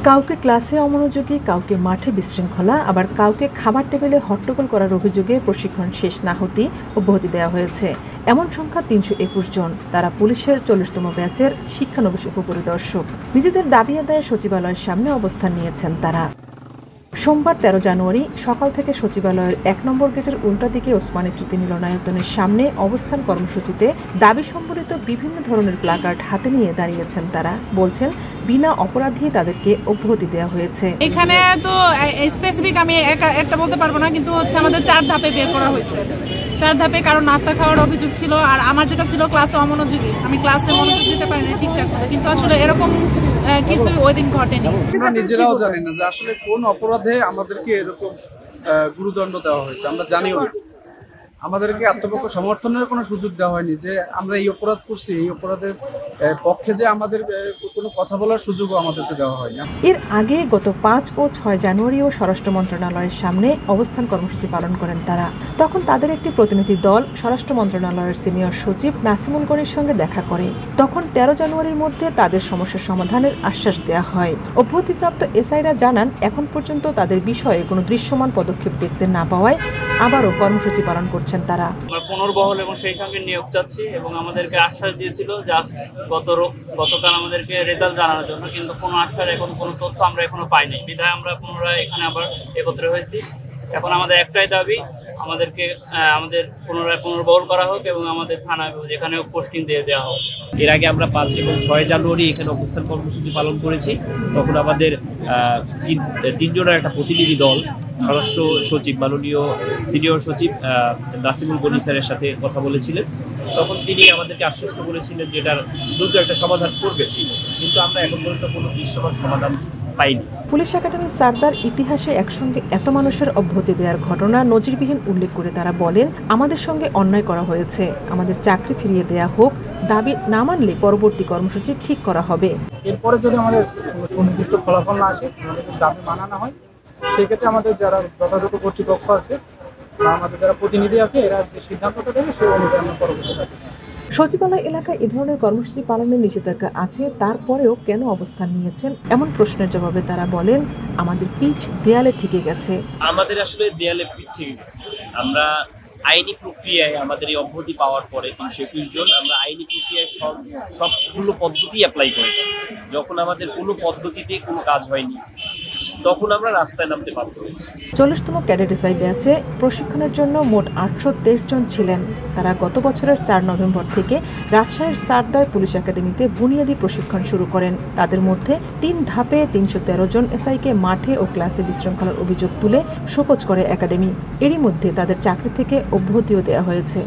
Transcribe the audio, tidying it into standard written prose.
কাউকে ক্লাসে অমনোযোগী, কাউকে মাঠে বিশৃঙ্খলা, আবার কাউকে খাবার টেবিলে হট্টগোল করার অভিযোগে প্রশিক্ষণ শেষ না হতেই অব্যাহতি দেওয়া হয়েছে। এমন সংখ্যা ৩২১ জন। তারা পুলিশের ৪০তম ব্যাচের শিক্ষানবিশ উপপরিদর্শক। নিজেদের দাবি আদায়ে সচিবালয়ের সামনে অবস্থান নিয়েছেন তারা। সোমবার ১৩ জানুয়ারি সকাল থেকে সচিবালয়ের ১ নম্বর গেটের উল্টা দিকে ওসমানী স্মৃতি মিলনায়তনের সামনে অবস্থান কর্মসূচিতে দাবি সম্বলিত বিভিন্ন ধরনের প্লাকার্ড হাতে নিয়ে দাঁড়িয়েছেন তারা। বলছেন বিনা অপরাধী তাদেরকে অব্যাহতি দেওয়া হয়েছে। এখানে তো স্পেসিফিক আমি একটা বলতে পারবো না, কিন্তু আমাদের ৪ ধাপে বের করা হয়েছে। ৪ ধাপে কারণ নাস্তা খাওয়ার অভিযোগ ছিল, আর আমার যেটা ছিল ক্লাসে অমনোযোগী, আমি ক্লাসে মনোযোগ দিতে পারিনি ঠিকঠাক করে। কিন্তু আসলে এরকম কিছু ওই দিন ঘটেনি। আমরা নিজেরাও জানি না যে আসলে কোন অপরাধে আমাদেরকে এরকম গুরুদণ্ড দেওয়া হয়েছে, আমরা জানিও না। আমাদেরকে আত্মপক্ষ সমর্থনের কোনো সুযোগ দেওয়া হয়নি যে আমরা এই অপরাধ করছি, এই অপরাধের পক্ষে যে আমাদের কোনো কথা বলার সুযোগও আমাদেরকে দেওয়া হয় না। এর আগে গত ৫ ও ৬ জানুয়ারিও স্বরাষ্ট্র মন্ত্রণালয়ের সামনে অবস্থান কর্মসূচি পালন করেন তারা। তখন তাদের একটি প্রতিনিধি দল স্বরাষ্ট্র মন্ত্রণালয়ের সিনিয়র সচিব নাসিমুল গনির সঙ্গে দেখা করে। তখন ১৩ জানুয়ারির মধ্যে তাদের সমস্যার সমাধানের আশ্বাস দেওয়া হয়। অব্যাহতিপ্রাপ্ত এসআইরা জানান, এখন পর্যন্ত তাদের বিষয়ে কোনো দৃশ্যমান পদক্ষেপ দেখতে না পাওয়ায় আবারও কর্মসূচি পালন করছেন তারা। আমরা পুনর্বহল এবং সেই সঙ্গে নিয়োগ চাচ্ছি এবং আমাদেরকে আশ্বাস দিয়েছিল যে গতকাল আমাদেরকে রেজাল্ট জানানোর জন্য, কিন্তু কোনো আশ্বাস এখন কোনো তথ্য আমরা এখনো পাইনি। বিধায় আমরা পুনরায় এখানে আবার একত্র হয়েছি। এখন আমাদের একটাই দাবি, আমাদের পুনর্বহল করা হোক এবং আমাদের থানায় যেখানে পোস্টিং দিয়ে দেওয়া হোক। এর আগে আমরা ৫ এবং ৬ জানুয়ারি এখানে অবস্থান কর্মসূচি পালন করেছি। তখন আমাদের ৩ জনের একটা প্রতিনিধি দল স্বরাষ্ট্র সচিব, মাননীয় সিনিয়র সচিব নাসিমুল গনি স্যারের সাথে কথা বলেছিলেন। তখন তিনি আমাদেরকে আশ্বস্ত করেছিলেন যে এটার দ্রুত একটা সমাধান করবেন, কিন্তু আমরা এখন পর্যন্ত কোনো দৃশ্যমান সমাধান পাইনি। পুলিশ একাডেমির সারদার ইতিহাসে একসঙ্গে এত মানুষের অব্যাহতি দেওয়ার ঘটনা নজিরবিহীন উল্লেখ করে তারা বলেন, আমাদের সঙ্গে অন্যায় করা হয়েছে, আমাদের চাকরি ফিরিয়ে দেয়া হোক, দাবি না মানলে পরবর্তী কর্মসূচি ঠিক করা হবে। এরপরে যদি আমাদের সুনির্দিষ্ট ফলাফল না আসে, দাবি মানা না হয়, সেক্ষেত্রে আমাদের যারা যথাযথ কর্তৃপক্ষ আছে বা আমাদের যারা প্রতিনিধি আছে, এরা যে সিদ্ধান্তটা দেবে সেই অনুযায়ী আমরা পরবর্তী থাকি। সচিবালয় এলাকায় এ ধরনের কর্মসূচি পালনের নিষেধাজ্ঞা আছে, তারপরেও কেন অবস্থান নিয়েছেন এমন প্রশ্নের জবাবে তারা বলেন, আমাদের পিঠ দেয়ালে ঠেকে গেছে। আমাদের আসলে দেয়ালে পিঠ ঠেকে গেছে। আমরা আইনি প্রক্রিয়ায় আমাদের এই অব্যাহতি পাওয়ার পরে ৩২১ জন আমরা আইনি প্রক্রিয়ায় সবগুলো পদ্ধতি অ্যাপ্লাই করেছি। যখন আমাদের কোনো পদ্ধতিতে কোনো কাজ হয়নি, তখন আমরা রাস্তায় নামতে বাধ্য হয়েছি। ৪০তম ক্যাডেট এসআই ব্যাচে প্রশিক্ষণের জন্য মোট ৮২৩ জন ছিলেন। তারা গত বছরের ৪ নভেম্বর থেকে রাজশাহীর সারদায় পুলিশ একাডেমিতে বুনিয়াদী প্রশিক্ষণ শুরু করেন। তাদের মধ্যে ৩ ধাপে ৩১৩ জন এসআইকে মাঠে ও ক্লাসে বিশৃঙ্খলার অভিযোগ তুলে শোকজ করে একাডেমি। এরই মধ্যে তাদের চাকরি থেকে অব্যাহতিও দেওয়া হয়েছে।